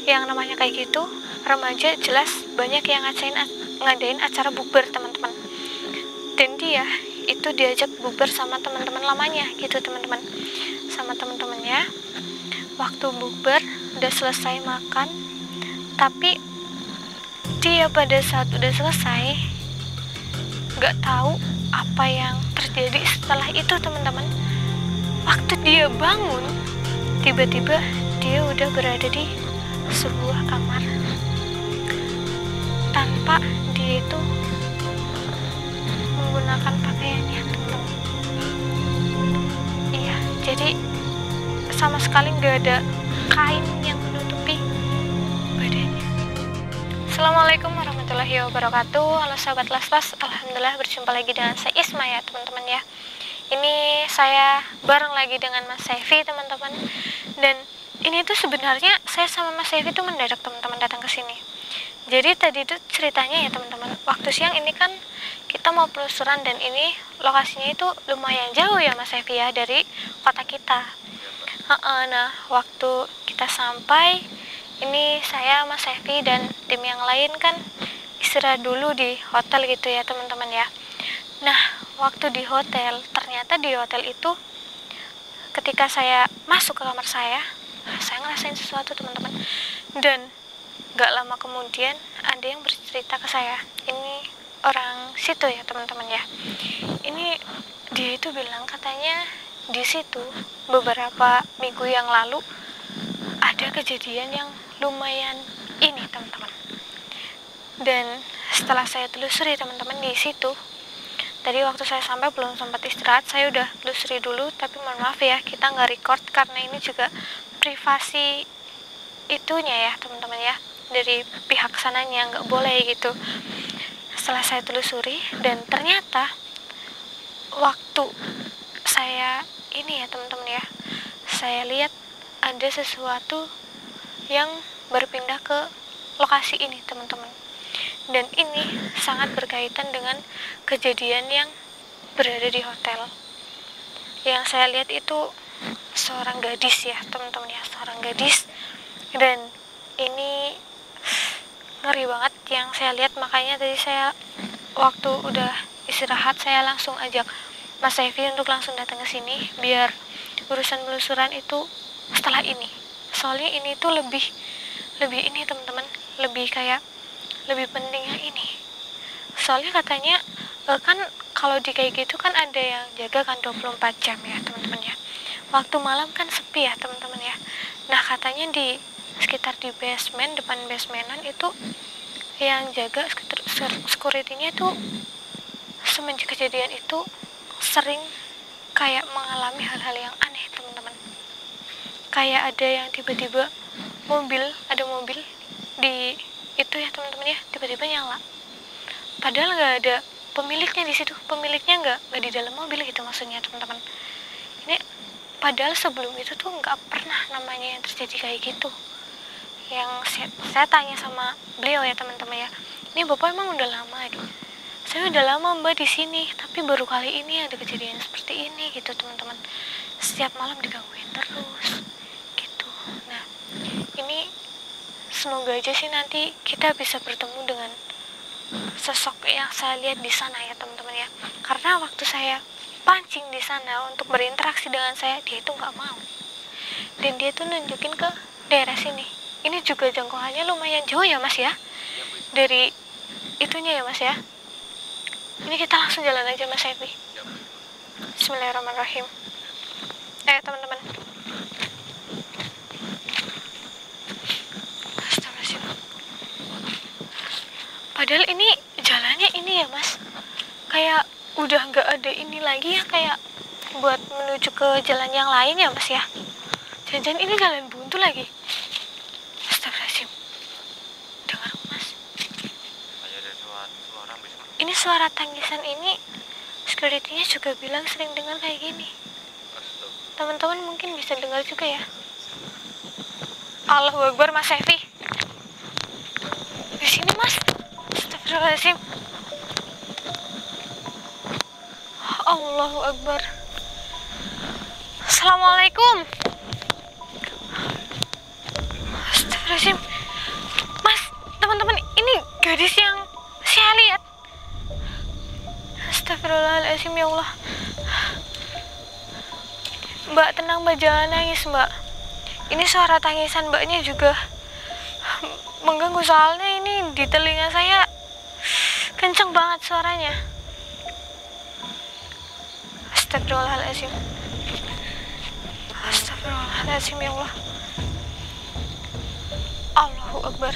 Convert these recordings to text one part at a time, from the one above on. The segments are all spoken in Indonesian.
yang namanya kayak gitu, remaja jelas banyak yang ngadain acara bukber teman-teman. Dan dia itu diajak bukber sama teman-teman lamanya gitu teman-teman, sama teman-temannya. Waktu bukber udah selesai makan, tapi dia pada saat udah selesai nggak tahu apa yang terjadi setelah itu teman-teman. Waktu dia bangun, tiba-tiba dia udah berada di sebuah kamar tanpa dia itu menggunakan pakaiannya teman-teman. Iya, jadi sama sekali nggak ada kain yang menutupi badannya. Assalamualaikum warahmatullahi wabarakatuh. Halo sahabat Laslas, alhamdulillah berjumpa lagi dengan saya Isma ya teman-teman ya. Ini saya bareng lagi dengan Mas Saifi teman-teman. Dan ini tuh sebenarnya saya sama Mas Saifi tuh mendadak teman-teman datang ke sini. Jadi tadi tuh ceritanya ya teman-teman, waktu siang ini kan kita mau penelusuran dan ini lokasinya itu lumayan jauh ya Mas Saifi ya dari kota kita. Nah waktu kita sampai ini saya, Mas Saifi dan tim yang lain kan istirahat dulu di hotel gitu ya teman-teman ya. Nah waktu di hotel, ternyata di hotel itu ketika saya masuk ke kamar saya ngerasain sesuatu teman-teman. Dan gak lama kemudian ada yang bercerita ke saya, ini orang situ ya teman-teman ya. Ini dia itu bilang katanya di situ beberapa minggu yang lalu ada kejadian yang lumayan ini teman-teman. Dan setelah saya telusuri teman-teman di situ, tadi waktu saya sampai belum sempat istirahat, saya udah telusuri dulu, tapi mohon maaf ya kita nggak record karena ini juga privasi itunya ya teman-teman ya, dari pihak sananya nggak boleh gitu. Setelah saya telusuri dan ternyata waktu saya ini ya teman-teman ya, saya lihat ada sesuatu yang berpindah ke lokasi ini teman-teman. Dan ini sangat berkaitan dengan kejadian yang berada di hotel. Yang saya lihat itu seorang gadis ya teman-teman ya, seorang gadis. Dan ini ngeri banget yang saya lihat, makanya tadi saya waktu udah istirahat saya langsung ajak Mas Saifi untuk langsung datang ke sini biar urusan penelusuran itu setelah ini. Soalnya ini tuh lebih ini teman-teman, lebih penting yang ini. Soalnya katanya kan kalau di kayak gitu kan ada yang jaga kan 24 jam ya teman-teman ya. Waktu malam kan sepi ya teman-teman ya. Nah katanya di sekitar di basement, depan basementan itu yang jaga security-nya itu semenjak kejadian itu sering kayak mengalami hal-hal yang aneh teman-teman. Kayak ada yang tiba-tiba ada mobil di itu ya teman-teman ya, tiba-tiba nyala. Padahal nggak ada pemiliknya di situ, pemiliknya nggak di dalam mobil gitu maksudnya teman-teman. Ini padahal sebelum itu tuh nggak pernah namanya yang terjadi kayak gitu. Yang saya tanya sama beliau ya teman-teman ya, ini bapak emang udah lama gitu? Saya udah lama mbak di sini, tapi baru kali ini ada kejadian seperti ini gitu teman-teman. Setiap malam digangguin terus gitu. Nah ini semoga aja sih nanti kita bisa bertemu dengan sosok yang saya lihat di sana ya teman-teman ya. Karena waktu saya pancing di sana untuk berinteraksi dengan saya, dia itu nggak mau. Dan dia tuh nunjukin ke daerah sini. Ini juga jangkauannya lumayan jauh ya mas ya, dari itunya ya mas ya. Ini kita langsung jalan aja mas Saifi. Bismillahirrahmanirrahim. Ayo teman-teman. Padahal ini jalannya ini ya mas, kayak udah nggak ada ini lagi ya, kayak buat menuju ke jalan yang lain ya mas ya. Jangan-jangan ini jalan buntu lagi. Astagfirullahaladzim. Dengar mas, ini suara tangisan ini. Security-nya juga bilang sering dengar kayak gini. Teman-teman mungkin bisa dengar juga ya. Allahu Akbar mas Saifi. Di sini mas. Astagfirullahaladzim. Allahu Akbar. Assalamualaikum. Astagfirullahaladzim. Astagfirullahaladzim, ya Allah. Mbak, tenang Mbak, jangan nangis Mbak. Ini suara tangisan Mbaknya juga mengganggu, soalnya ini di telinga saya kenceng banget suaranya. Astagfirullahaladzim. Astagfirullahaladzim, ya Allah. Allahu Akbar.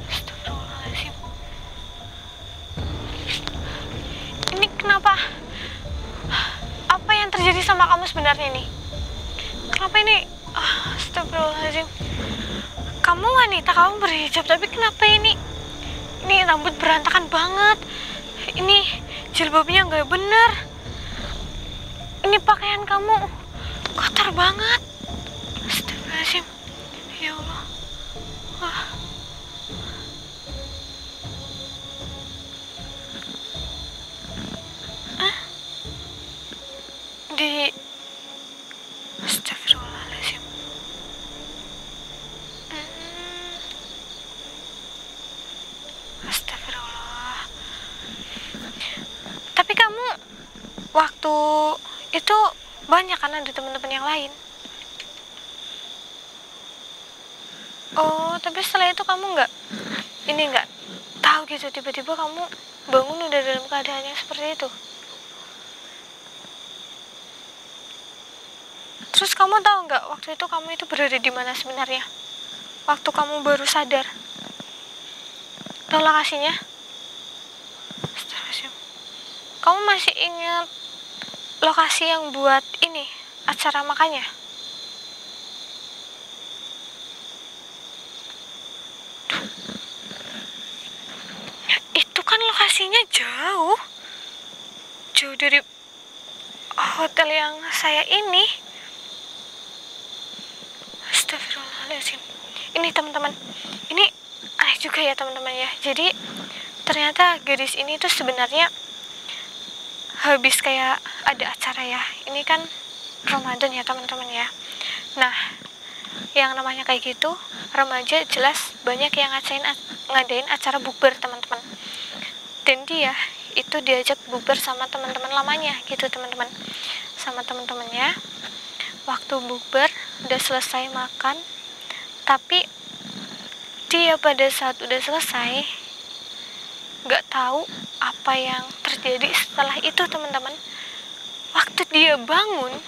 Astagfirullahaladzim. Ini kenapa? Apa yang terjadi sama kamu sebenarnya nih? Kenapa ini? Astagfirullahaladzim. Kamu wanita, kamu berhijab, tapi kenapa ini rambut berantakan banget. Ini jilbabnya nggak bener. Ini pakaian kamu kotor banget. Astagfirullahaladzim. Ya Allah. Wah. Astagfirullahaladzim. Astagfirullah. Tapi kamu waktu itu banyak kan ada teman-teman yang lain? Oh, tapi setelah itu kamu nggak tahu gitu, tiba-tiba kamu bangun udah dalam keadaan yang seperti itu? Terus kamu tahu nggak waktu itu kamu itu berada di mana sebenarnya? Waktu kamu baru sadar, tahu lokasinya? Astagfirullahaladzim. Kamu masih ingat lokasi yang buat ini acara makannya? Itu kan lokasinya jauh dari hotel yang saya ini. Astagfirullahaladzim. Ini teman-teman, ini aneh juga ya teman-teman ya. Jadi ternyata gadis ini tuh sebenarnya habis kayak ada acara ya. Ini kan Ramadan ya teman-teman ya. Nah, yang namanya kayak gitu remaja jelas banyak yang ngadain acara bukber teman-teman. Dan dia itu diajak bukber sama teman-teman lamanya gitu teman-teman. Sama teman-temannya. Waktu bukber udah selesai makan, tapi dia pada saat udah selesai gak tahu apa yang terjadi setelah itu teman-teman. Waktu dia bangun,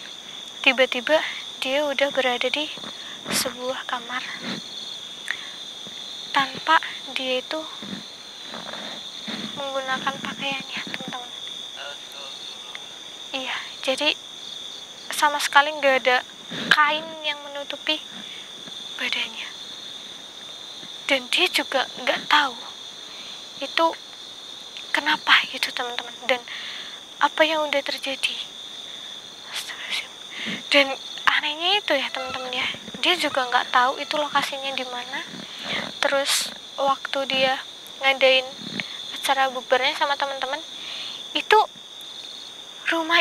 tiba-tiba dia udah berada di sebuah kamar tanpa dia itu menggunakan pakaiannya teman-teman. Iya, jadi sama sekali nggak ada kain yang menutupi badannya, dan dia juga nggak tahu itu kenapa gitu teman-teman, dan apa yang udah terjadi. Dan anehnya itu ya teman-teman ya, dia juga nggak tahu itu lokasinya di mana. Terus waktu dia ngadain acara bukbernya sama teman-teman, itu rumah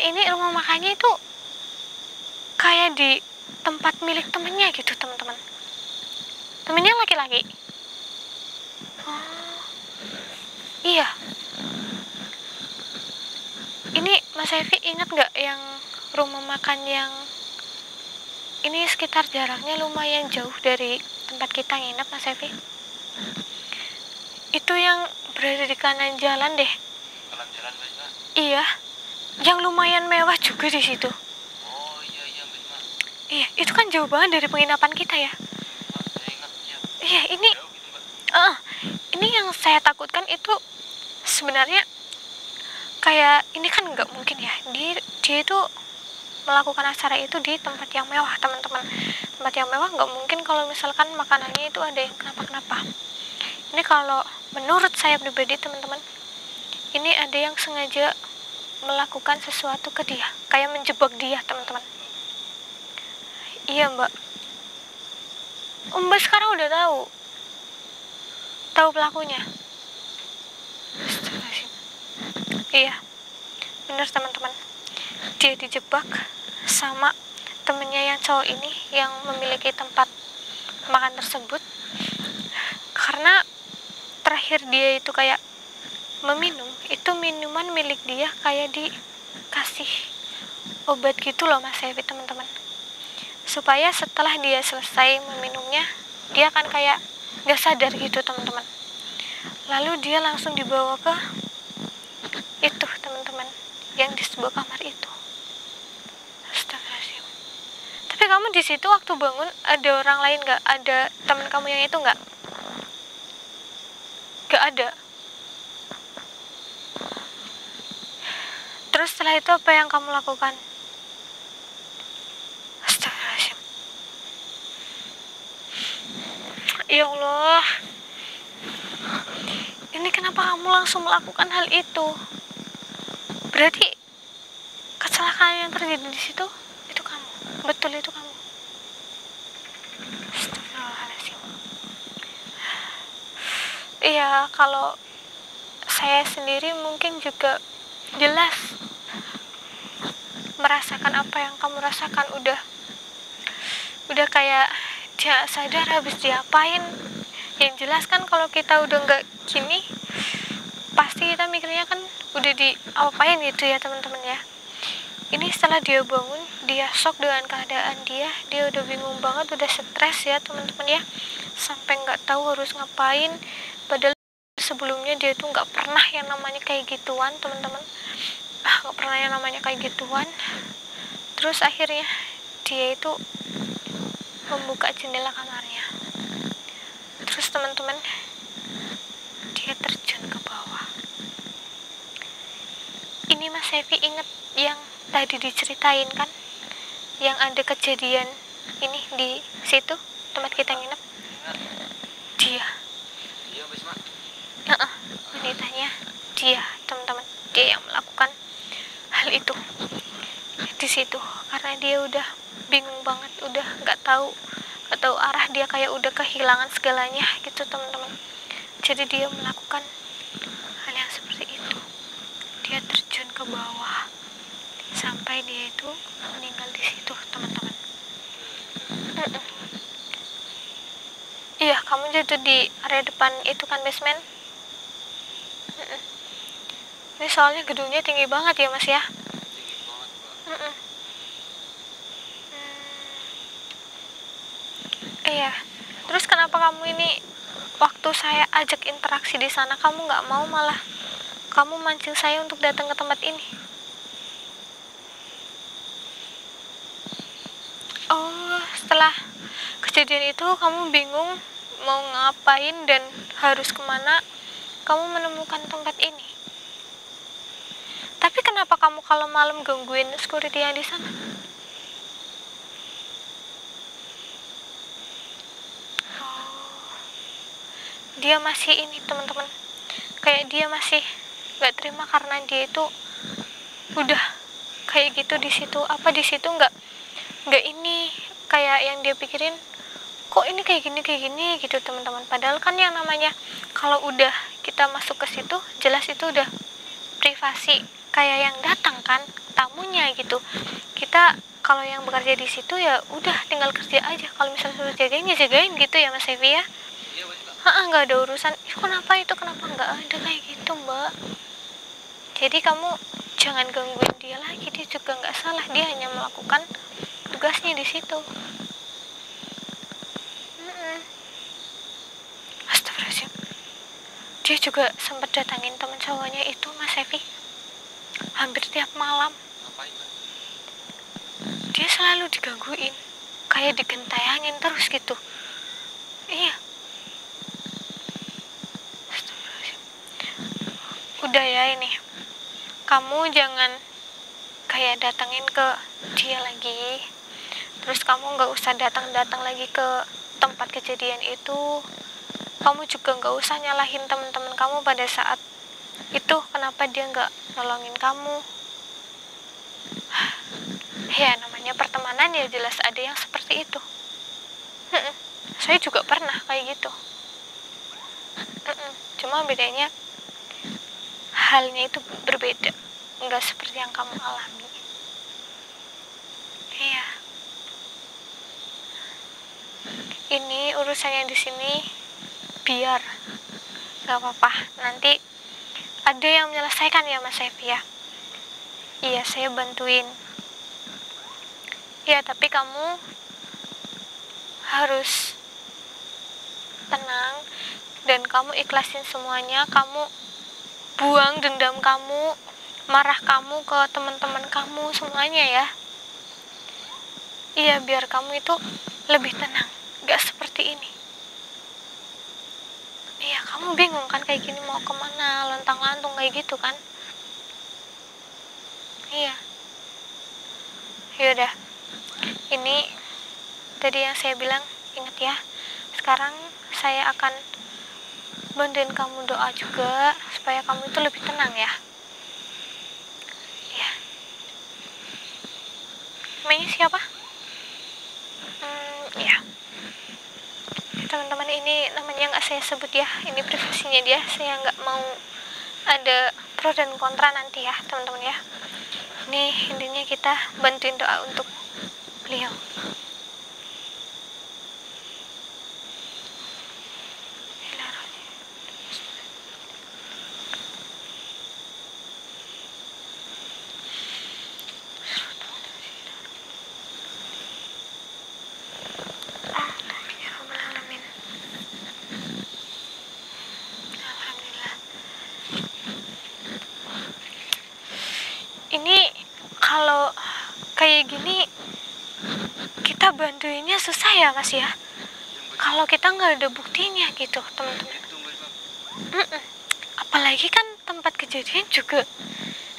makannya itu kayak di tempat milik temennya gitu teman-teman. Temennya laki-laki. Oh, iya. Ini Mas Evi ingat nggak yang rumah makan yang ini sekitar jaraknya lumayan jauh dari tempat kita nginep, Mas Evi? Itu yang berada di kanan jalan deh. Kanan jalan, Mbak? Iya. Yang lumayan mewah juga di situ. Iya, itu kan jauh banget dari penginapan kita ya. Iya, ini ini yang saya takutkan itu sebenarnya kayak ini kan nggak mungkin ya. Dia itu melakukan acara itu di tempat yang mewah teman-teman. Tempat yang mewah nggak mungkin kalau misalkan makanannya itu ada yang kenapa-kenapa. Ini kalau menurut saya pribadi teman-teman, ini ada yang sengaja melakukan sesuatu ke dia, kayak menjebak dia teman-teman. Iya Mbak. Mbak sekarang udah tahu pelakunya. Iya, benar teman-teman. Dia dijebak sama temennya yang cowok ini yang memiliki tempat makan tersebut, karena terakhir dia itu kayak meminum itu minuman milik dia, kayak dikasih obat gitu loh Mas Evi, teman-teman, supaya setelah dia selesai meminumnya dia akan kayak gak sadar gitu teman-teman. Lalu dia langsung dibawa ke itu teman-teman, yang di sebuah kamar itu. Astagfirullahaladzim. Tapi kamu di situ waktu bangun ada orang lain gak? Ada teman kamu yang itu gak? Gak ada. Terus setelah itu apa yang kamu lakukan? Astagfirullahaladzim. Ya Allah, ini kenapa kamu langsung melakukan hal itu? Berarti kecelakaan yang terjadi di situ itu kamu, betul itu kamu. Astagfirullahaladzim. Iya, kalau saya sendiri mungkin juga jelas merasakan apa yang kamu rasakan. Udah kayak dia sadar habis diapain. Yang jelas kan kalau kita udah nggak gini, pasti kita mikirnya kan udah diapain gitu ya teman-teman ya. Ini setelah dia bangun, dia shock dengan keadaan dia udah bingung banget, udah stres ya teman-teman ya, sampai nggak tahu harus ngapain. Padahal sebelumnya dia tuh nggak pernah yang namanya kayak gituan teman-teman, nggak pernah yang namanya kayak gituan. Terus akhirnya dia itu membuka jendela kamarnya, terus teman-teman dia terjun ke bawah. Ini Mas Evi inget yang tadi diceritain kan, yang ada kejadian ini di situ tempat kita nginep. Dia wanitanya, dia teman-teman, dia yang melakukan hal itu di situ, karena dia udah bingung banget, udah nggak tahu arah, dia kayak udah kehilangan segalanya gitu teman-teman. Jadi dia melakukan hal yang seperti itu, dia terjun ke bawah sampai dia itu meninggal di situ teman-teman. Iya, kamu jatuh di area depan itu kan, basement. Ini soalnya gedungnya tinggi banget ya Mas ya. Iya. Terus kenapa kamu ini waktu saya ajak interaksi di sana kamu nggak mau, malah kamu mancing saya untuk datang ke tempat ini? Oh, setelah kejadian itu kamu bingung mau ngapain dan harus kemana, kamu menemukan tempat ini. Tapi kenapa kamu kalau malam gangguin security yang di sana? Dia masih ini teman-teman, kayak dia masih nggak terima karena dia itu udah kayak gitu di situ. Apa di situ nggak ini kayak yang dia pikirin, kok ini kayak gini gitu teman-teman. Padahal kan yang namanya kalau udah kita masuk ke situ jelas itu udah privasi, kayak yang datang kan tamunya gitu. Kita kalau yang bekerja di situ ya udah tinggal kerja aja, kalau misalnya suruh jagain ya jagain gitu ya Mas Evi ya. Nggak ada urusan kenapa nggak ada kayak gitu Mbak. Jadi kamu jangan gangguin dia lagi, dia juga nggak salah, dia hanya melakukan tugasnya di situ. Astagfirullahaladzim. Dia juga sempat datangin teman cowoknya itu Mas Evi, hampir tiap malam. Dia selalu digangguin, kayak digentayangin terus gitu. Iya. Udah ya, ini kamu jangan kayak datangin ke dia lagi. Terus kamu nggak usah datang lagi ke tempat kejadian itu. Kamu juga nggak usah nyalahin teman-teman kamu pada saat itu kenapa dia nggak nolongin kamu. Ya namanya pertemanan ya jelas ada yang seperti itu. Saya juga pernah kayak gitu. Cuma bedanya halnya itu berbeda, nggak seperti yang kamu alami. Iya. Ini urusannya di sini biar nggak apa-apa. Nanti ada yang menyelesaikan ya Mas Evi ya. Iya, saya bantuin. Ya, tapi kamu harus tenang dan kamu ikhlasin semuanya. Kamu buang dendam kamu, marah kamu ke teman-teman kamu semuanya ya. Iya, biar kamu itu lebih tenang, gak seperti ini. Iya, kamu bingung kan kayak gini mau kemana, lontang-lantung kayak gitu kan. Iya. Yaudah, ini tadi yang saya bilang, ingat ya. Sekarang saya akan bantuin kamu doa juga supaya kamu itu lebih tenang ya. Iya. Namanya siapa? Ya. Teman-teman, ini namanya nggak saya sebut ya. Ini privasinya dia. Saya nggak mau ada pro dan kontra nanti ya teman-teman ya. Ini intinya kita bantuin doa untuk beliau. Ini kalau kayak gini kita bantuinnya susah ya Mas ya, kalau kita nggak ada buktinya gitu teman-teman. Apalagi kan tempat kejadian juga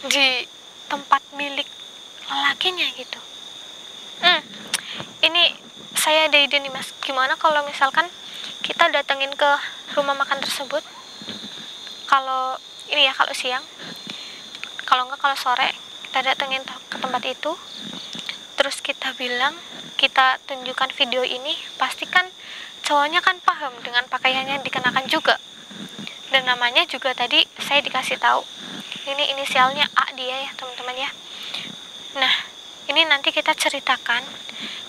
di tempat milik lelakinya gitu. Ini saya ada ide nih Mas, gimana kalau misalkan kita datengin ke rumah makan tersebut kalau ini ya, kalau siang, kalau enggak kalau sore kita datengin ke tempat itu, terus kita bilang, kita tunjukkan video ini, pastikan cowoknya kan paham dengan pakaiannya yang dikenakan juga, dan namanya juga tadi saya dikasih tahu ini inisialnya A dia ya teman-teman ya. Nah ini nanti kita ceritakan,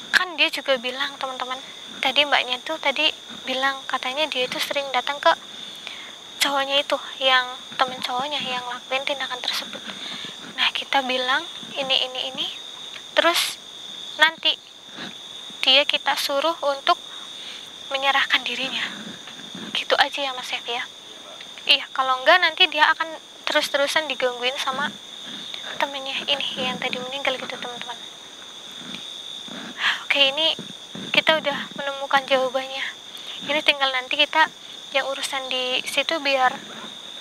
kan dia juga bilang teman-teman, tadi mbaknya tuh tadi bilang katanya dia itu sering datang ke cowoknya itu, yang temen cowoknya yang lakuin tindakan tersebut. Nah kita bilang ini, terus nanti dia kita suruh untuk menyerahkan dirinya, gitu aja ya Mas Evi ya. Iya, kalau enggak nanti dia akan terus-terusan digangguin sama temennya ini yang tadi meninggal gitu teman-teman. Oke, ini kita udah menemukan jawabannya. Ini tinggal nanti kita yang urusan di situ, biar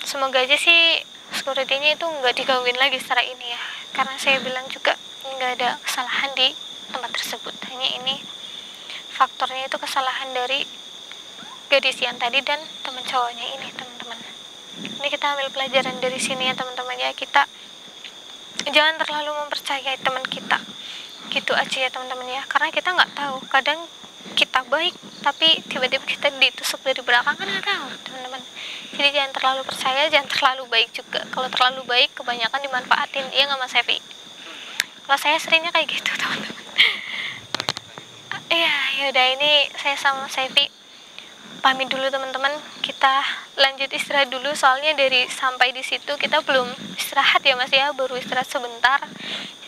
semoga aja sih security-nya itu nggak digangguin lagi secara ini ya, karena saya bilang juga nggak ada kesalahan di tempat tersebut, hanya ini faktornya itu kesalahan dari gadis yang tadi dan teman cowoknya ini teman-teman. Ini kita ambil pelajaran dari sini ya teman-teman ya, kita jangan terlalu mempercayai teman kita gitu aja ya teman-teman ya, karena kita nggak tahu, kadang kita baik tapi tiba-tiba kita ditusuk dari belakang, kan nggak tahu teman-teman. Jadi jangan terlalu percaya, jangan terlalu baik juga. Kalau terlalu baik kebanyakan dimanfaatin, iya nggak Mas Evi? Kalau saya seringnya kayak gitu teman-teman. Iya, yaudah, ini saya sama Mas Evi pamit dulu teman-teman, kita lanjut istirahat dulu, soalnya dari sampai di situ kita belum istirahat ya Mas ya, baru istirahat sebentar,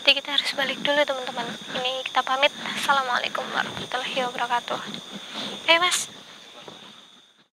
jadi kita harus balik dulu teman-teman. Ini kita pamit. Assalamualaikum warahmatullahi wabarakatuh. Mas.